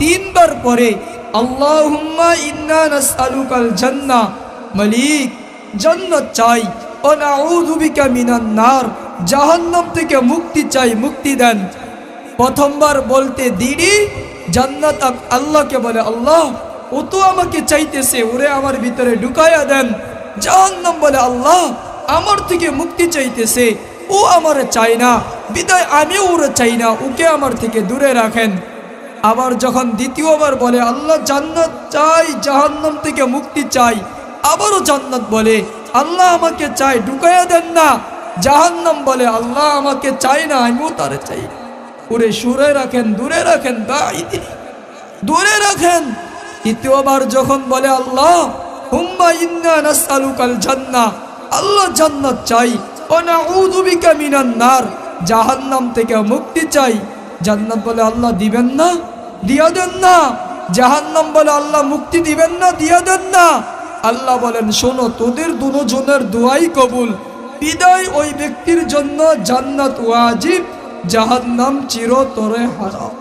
তিনবার পরে আল্লাহুম্মা ইন্না নাসআলুকাল জান্নাহ, মালিক জান্নাত চাই, ও নাউযু বিকা মিনান নার, জাহান্নাম থেকে মুক্তি চাই, মুক্তি দেন। প্রথমবার বলতে দেরি, জান্নাত আল্লাহকে বলে, আল্লাহ ও তো আমাকে চাইতেছে, ওরে আমার ভিতরে ঢুকায়া দেন। জাহান্নাম বলে, আল্লাহ আমার থেকে মুক্তি চাইতেছে, ও আমারে চাই না, বিদায় আমিও ওরে চাই না, ওকে আমার থেকে দূরে রাখেন। আবার যখন দ্বিতীয়বার বলে, আল্লাহ জান্নাত চাই, জাহান্নাম থেকে মুক্তি চাই, আবারও জান্নাত বলে, আল্লাহ আমাকে চাই, ঢুকায়া দেন না। জাহান্নাম বলে, আল্লাহ আমাকে চাই না, আমিও তারে চাই না, ওরে সরে রাখেন, দূরে রাখেন, দূরে রাখেন। তৃতীয়বার যখন বলে, আল্লাহ হুম্মা ইন্না নাসআলুকাল জান্নাহ, আল্লাহ জান্নাত চাই, ওয়া নাউযু বিকা মিনান নার, জাহান্নাম থেকে মুক্তি চাই। জান্নাত বলে, আল্লাহ দিবেন না, দিয়া দেন না। জাহান্নাম বলে, আল্লাহ মুক্তি দিবেন না, দিয়া দেন না। আল্লাহ বলেন, শোনো, তোদের দুজনের দোয়াই কবুল, বিদায় ওই ব্যক্তির জন্য জান্নাত ওয়াজিব, জাহান্নাম চিরতরে হারাম।